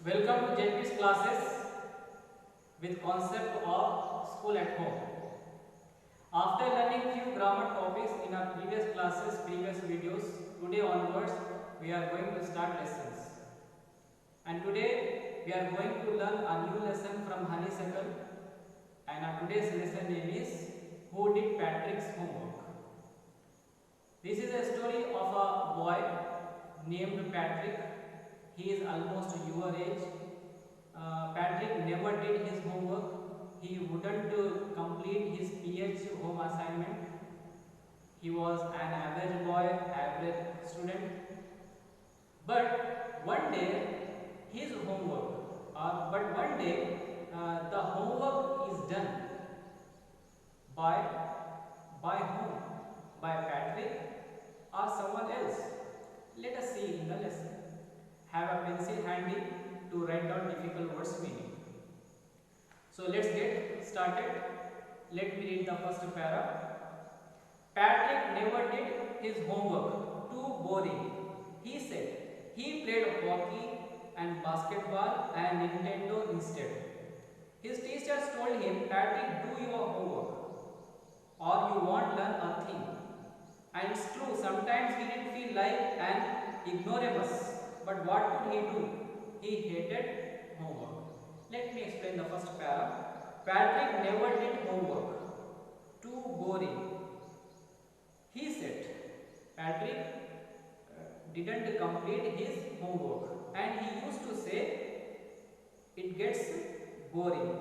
Welcome to JP's classes with concept of school at home. After learning few grammar topics in our previous classes, previous videos, today onwards we are going to start lessons. And today we are going to learn a new lesson from Honeysuckle. And our today's lesson name is Who Did Patrick's Homework? This is a story of a boy named Patrick. He is almost your age. Patrick never did his homework. He wouldn't complete his PH home assignment. He was an average boy, average student. But one day his homework, the homework is done by whom? By Patrick or someone else? Let us see in the lesson. Have a pencil handy to write down difficult words meaning. So let's get started. Let me read the first paragraph. Patrick never did his homework. Too boring, he said. He played hockey and basketball and Nintendo instead. His teachers told him, Patrick, do your homework or you won't learn a thing. And it's true, sometimes he didn't feel like an ignoramus. But what could he do? He hated homework. Let me explain the first paragraph. Patrick never did homework. Too boring. He said Patrick didn't complete his homework and he used to say it gets boring.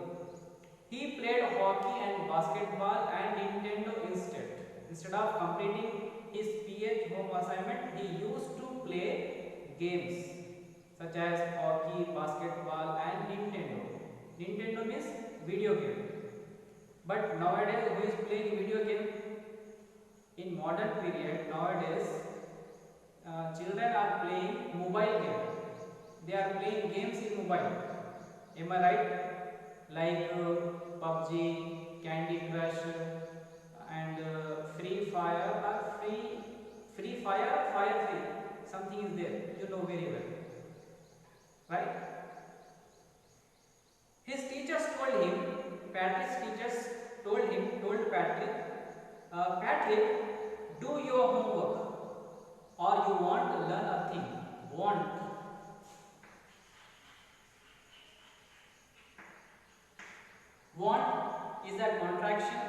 He played hockey and basketball and Nintendo instead. Instead of completing his PH home assignment, he used to play games such as hockey, basketball and Nintendo. Nintendo means video game. But nowadays who is playing video game? In modern period, nowadays children are playing mobile game. They are playing games in mobile. Am I right? Like PUBG, Candy Crush and Free Fire or Free Fire, Fire Free. Something is there, you know very well, right? His teachers told him, Patrick's teachers told Patrick, Patrick, do your homework or you won't learn a thing. Want. Want is a contraction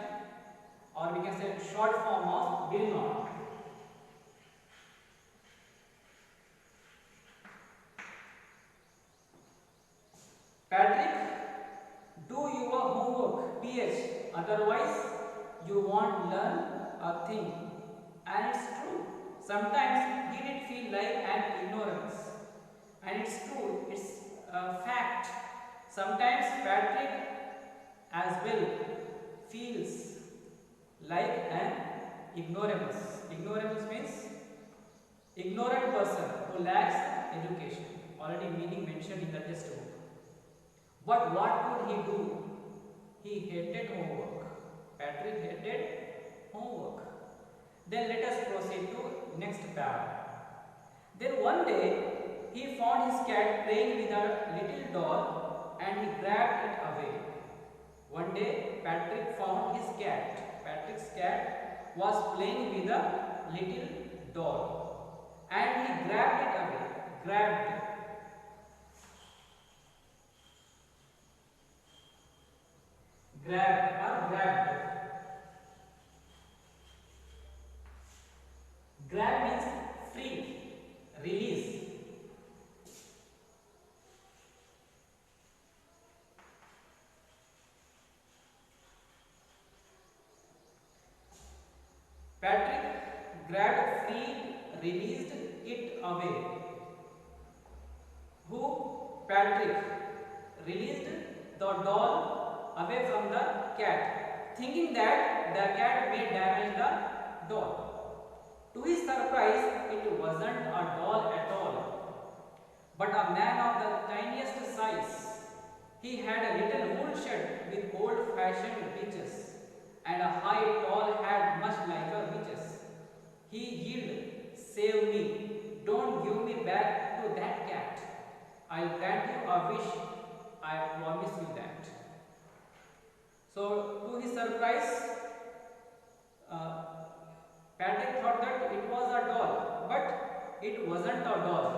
or we can say short form of will not. Patrick, do your homework, PH, otherwise you won't learn a thing. And it's true. Sometimes he did feel like an ignorance. And it's true, it's a fact. Sometimes Patrick as well feels like an ignoramus. Ignoramus means ignorant person who lacks education. Already meaning mentioned in the textbook. But what could he do? He hated homework. Patrick hated homework. Then let us proceed to next paragraph. Then one day he found his cat playing with a little doll and he grabbed it away. One day Patrick found his cat. Patrick's cat was playing with a little doll and he grabbed it away. Grabbed. Grab or grabbed. Grab means free, release. Patrick grabbed free, released it away. Who? Patrick released the doll away from the cat, thinking that the cat may damage the doll. To his surprise, it wasn't a doll at all, but a man of the tiniest size. He had a little wool shed with old-fashioned witches and a high tall hat much like a witch's. He yelled, "Save me! Don't give me back to that cat! I'll grant you a wish. I promise you that. So to his surprise, uh, Patrick thought that it was a doll, but it wasn't a doll.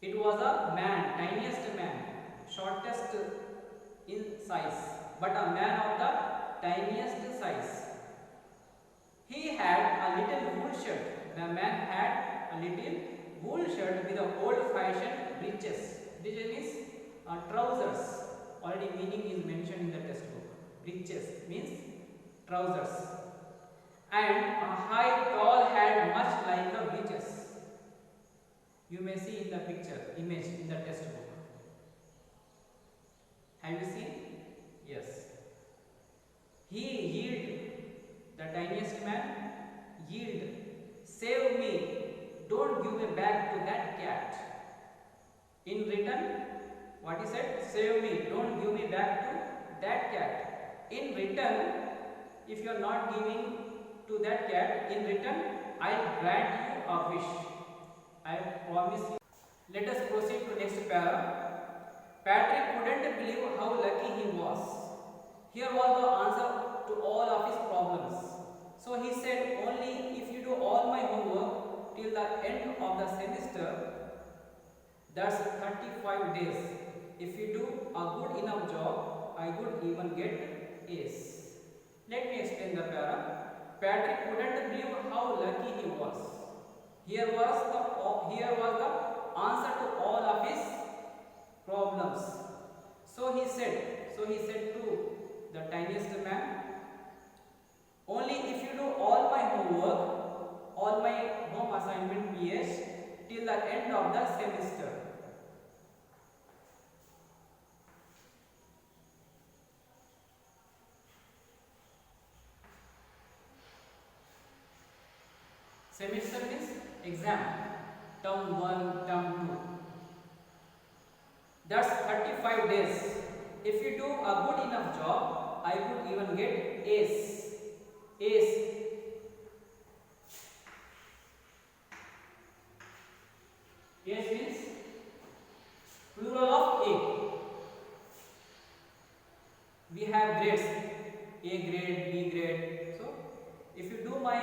It was a man, tiniest man, shortest in size, but a man of the tiniest size. He had a little wool shirt. The man had a little wool shirt with a old-fashioned breeches. Breeches means trousers. Already meaning is mentioned in the textbook. Breeches means trousers. And a high tall hat much like the breeches. You may see in the picture, image in the textbook. Have you seen? Yes. He yielded, the tiniest man yielded. Save me, don't give me back to that cat. In return, what he said? Save me, don't give me back to that cat. In return, if you are not giving to that cat, in return, I'll grant you a wish. I promise you. Let us proceed to next para. Patrick couldn't believe how lucky he was. Here was the answer to all of his problems. So he said, only if you do all my homework till the end of the semester, that's 35 days. If you do a good enough job, I could even get A's. Let me explain the para. Patrick couldn't believe how lucky he was. Here was the answer to all of his problems. So he said to the tiniest man, only if you do all my homework, all my home assignment PH till the end of the semester. Semester means exam, term 1, term 2. That's 35 days. If you do a good enough job, I could even get A's. A's. A's means plural of A. We have grades, A grade, B grade. So, if you do my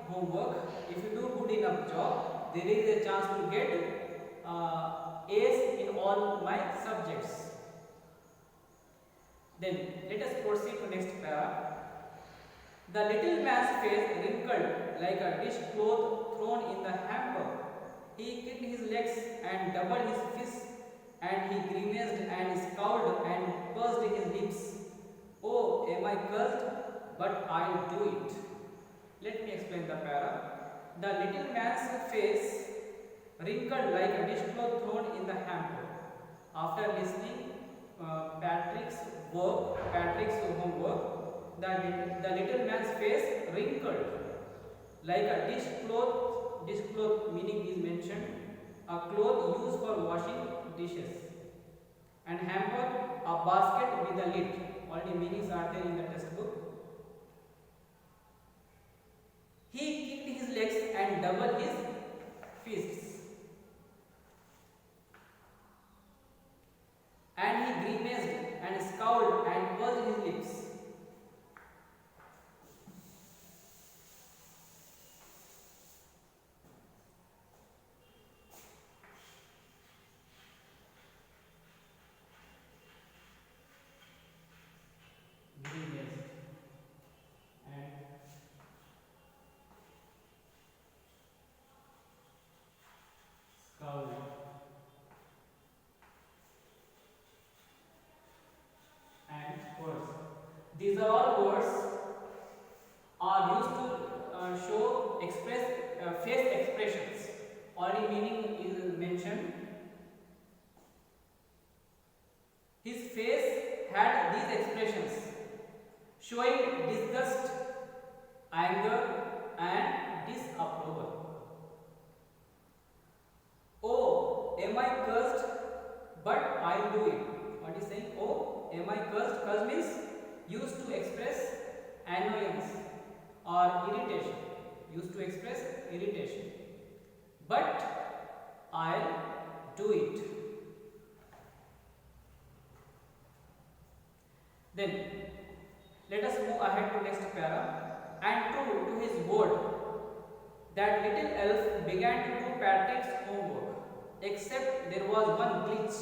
homework, if you do good enough job, there is a chance to get A's in all my subjects. Then let us proceed to next para. The little man's face wrinkled like a dish cloth thrown in the hamper. He kicked his legs and doubled his fists, and he grimaced and scowled and pursed his lips. Oh, am I cursed? But I'll do it. Let me explain the para. The little man's face wrinkled like a dishcloth thrown in the hamper. After listening Patrick's homework, the little man's face wrinkled like a dishcloth. Dishcloth meaning is mentioned, a cloth used for washing dishes, and hamper, a basket with a lid. Already meanings are there in the textbook. He kicked his legs and doubled his fists, and he grimaced and scowled and pursed his lips. These are all words are used to show face expressions. Already meaning is mentioned. His face had these expressions, showing disgust, anger, and disapproval. Oh, am I cursed? But I'll do it. What is saying? Oh, am I cursed? Curse means used to express annoyance or irritation. Used to express irritation. But I'll do ahead to next para. And true to his word, that little elf began to do Patrick's homework. Except there was one glitch.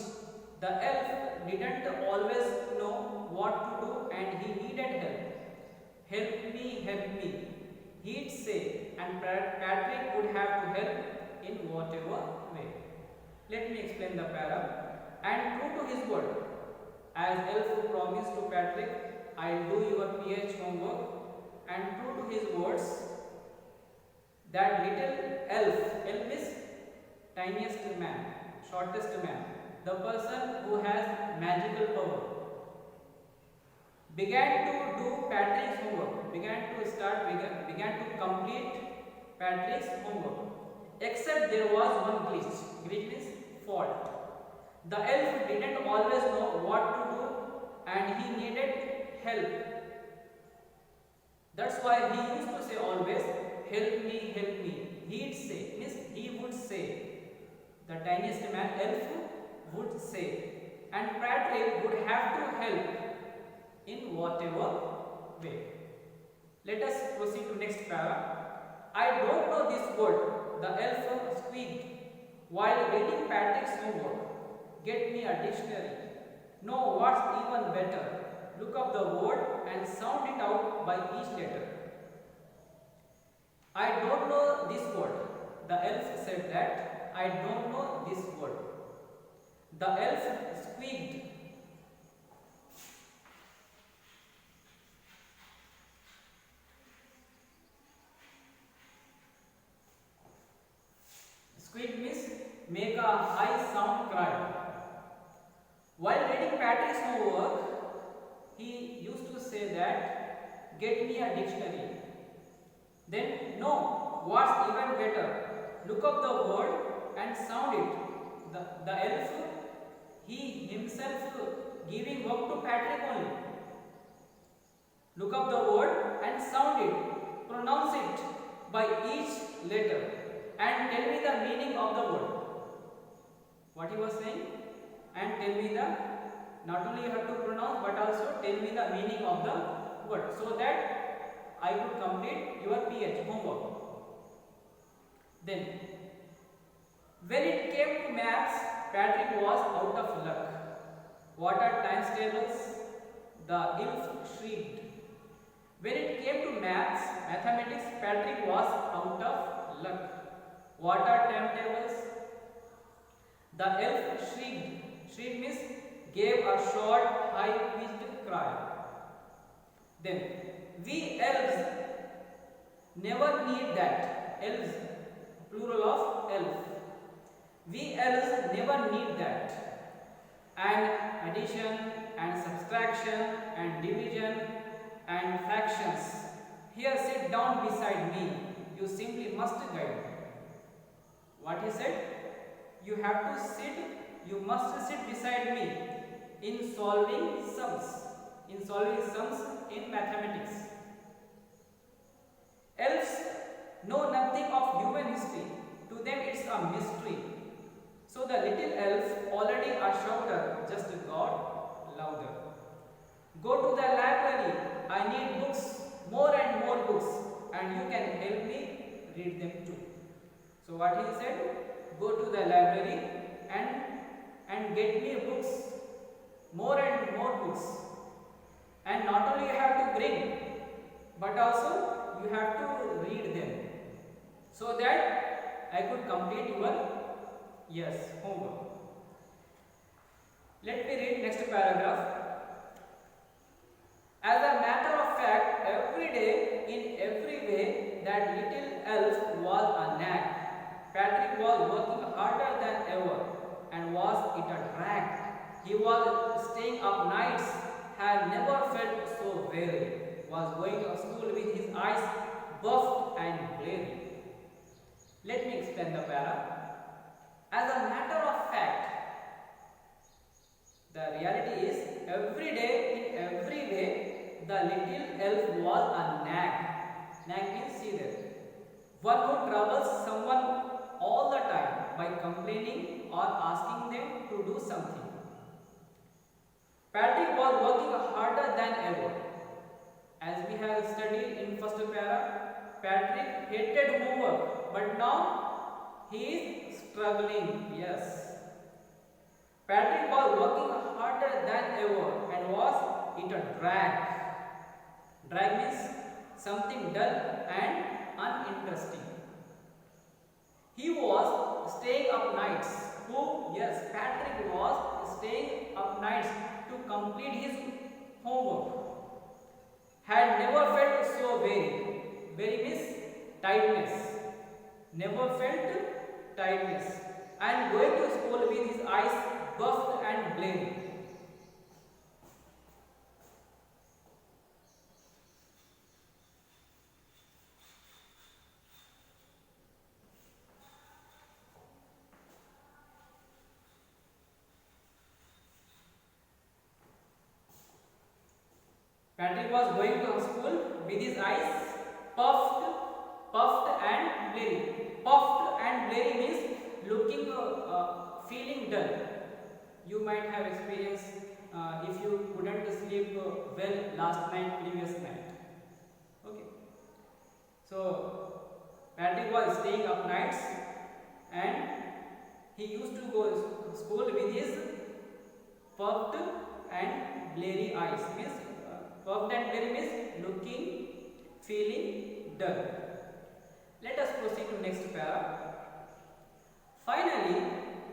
The elf didn't always know what to do and he needed help. Help me, he'd say, and Patrick would have to help in whatever way. Let me explain the para. And true to his word, as elf promised to Patrick, I'll do your PH homework. And true to his words, that little elf is tiniest man, shortest man, the person who has magical power, began to do Patrick's homework, began to complete Patrick's homework. Except there was one glitch. Glitch means fault. The elf didn't always know what to do and he needed help. That's why he used to say always, help me, help me. He'd say, means he would say. The tiniest man, elf, would say. And Patrick would have to help in whatever way. Let us proceed to next para. I don't know this word, the elf squeaked while reading Patrick's homework. Get me a dictionary. No, what's even better? Look up the word and sound it out by each letter. I don't know this word. The elf said that. I don't know this word. The elf squeaked. Squeak means make a high sound cry. While reading Patrick's homework, he used to say that, get me a dictionary. Then, no, what's even better? Look up the word and sound it. The elf, he himself giving work to Patrick only. Look up the word and sound it. Pronounce it by each letter and tell me the meaning of the word. What he was saying? And tell me the, not only you have to pronounce but also tell me the meaning of the word, so that I could complete your PH homework. Then, when it came to maths, Patrick was out of luck. What are times tables? The elf shrieked. When it came to mathematics, Patrick was out of luck. What are timetables? The elf shrieked. Shriek means gave a short, high-pitched cry. Then, we elves never need that. Elves, plural of elf. We elves never need that. And addition and subtraction and division and fractions. Here, sit down beside me. You simply must guide me. What he said? You have to sit, you must sit beside me in solving sums. In solving sums in mathematics. Elves know nothing of human history. To them it's a mystery. So the little elf, already a shouter, just got louder. Go to the library. I need books, more and more books, and you can help me read them too. So what he said? Go to the library and get me books, more and more books. And not only you have to bring, but also you have to read them, so that I could complete your homework. Let me read next paragraph. As a matter of fact, every day, in every way, that little elf was a nag. Patrick was working harder than ever and was it a drag. He was staying up nights, had never felt so weary, was going to school with his eyes buffed and glaring. Let me explain the para. As a matter of fact, the reality is every day, in every way, the little elf was a nag. Nag means see there. One who troubles someone all the time by complaining or asking them to do something. Patrick was working harder than ever. As as we have studied in first para, Patrick hated homework, but now he is struggling. Yes. Patrick was working harder than ever and was it a drag. Drag means something dull and uninteresting. He was staying up nights. Who? Yes, Patrick was staying up nights to complete his homework. Had never felt so very means tiredness. Never felt tiredness. And going to school with his eyes buffed and blurry. Patrick was going to school with his eyes puffed and blurry. Puffed and blurry means looking, feeling dull. You might have experienced if you couldn't sleep well last night, previous night. Okay. So Patrick was staying up nights and he used to go to school with his puffed and blurry eyes. Means puffed and blurry means looking, feeling dull. Let us proceed to next para. Finally,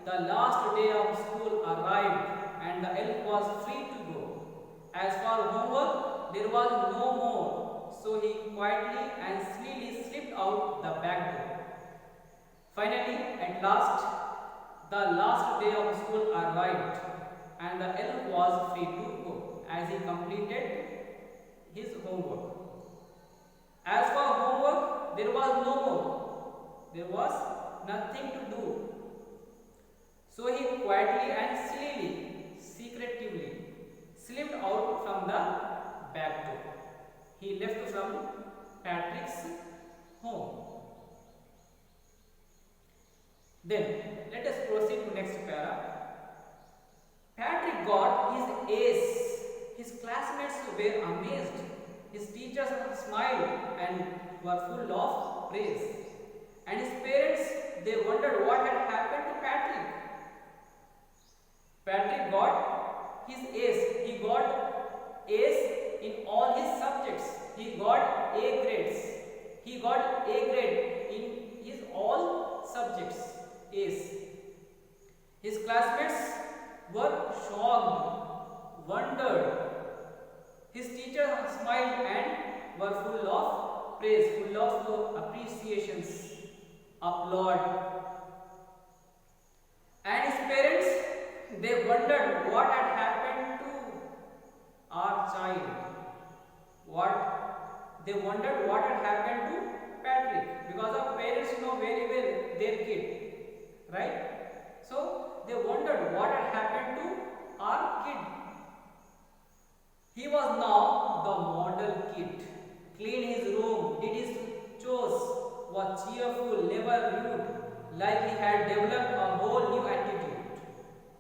the last day of school arrived and the elf was free to go. As for homework, there was no more, so he quietly and slowly slipped out the back door. Finally, at last, the last day of school arrived and the elf was free to go as he completed his homework. As for homework, there was no more. There was nothing to do. So he quietly and slowly, secretively slipped out from the back door. He left from Patrick's home. Then let us proceed to next para. Patrick got his A's. His classmates were amazed. His teachers smiled and were full of praise. And his parents, they wondered what had happened to Patrick. Patrick got his A's. He got A's in all his subjects. He got A grades. He got A grade in his all subjects. A's. His classmates were shocked, wondered. His teachers smiled and were full of praise, full of appreciations, applaud. And his parents, they wondered what had happened to our child. They wondered what had happened to Patrick, because our parents know very well their kid, right? So they wondered what had happened to our kid. He was now the model kid. Cleaned his room, did his chores, was cheerful, never rude, like he had developed a whole new attitude.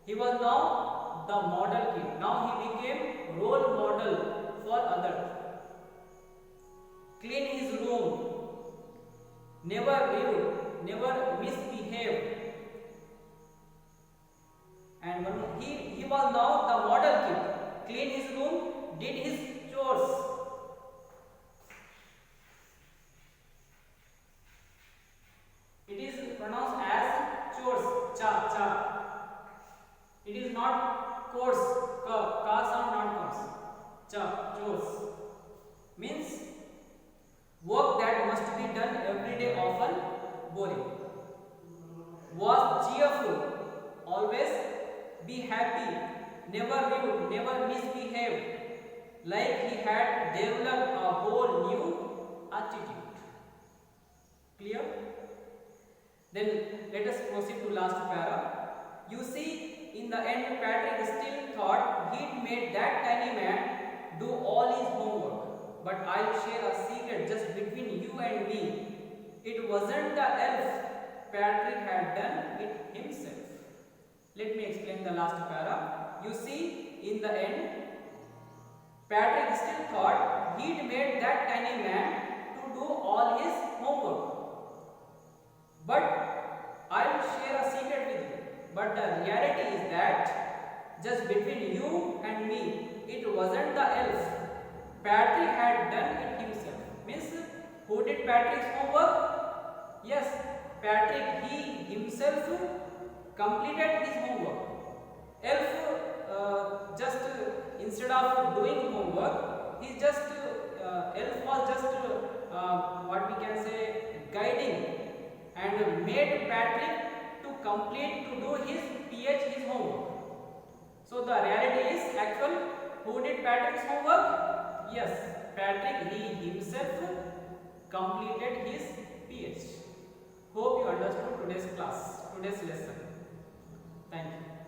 He was now the model kid. Now he became role model for others. Clean his room, never rude, never misbehaved. And he was now the model kid. Clean his room, did his chores. It is pronounced as chores, cha. It is not course, ka sound not comes. Cha, chores. Means work that must be done every day, often boring. Was cheerful, always be happy, never rude, never misbehaved, like he had developed a whole new attitude. Clear? Then let us proceed to last para. You see, in the end, Patrick still thought he'd made that tiny man do all his homework. But I'll share a secret just between you and me. It wasn't the elf. Patrick had done it himself. Let me explain the last para. You see, in the end, Patrick still thought he'd made that tiny man to do all his homework. But I'll share a secret with you. But the reality is that just between you and me, it wasn't the elf. Patrick had done it himself. Means, who did Patrick's homework? Yes, Patrick, he himself completed his homework. Elf just instead of doing homework, he just elf was just what we can say guiding and made Patrick to complete to do his his homework. So the reality is actual. Who did Patrick's homework? Yes, Patrick, he himself completed his PhD. Hope you understood today's class, today's lesson. Thank you.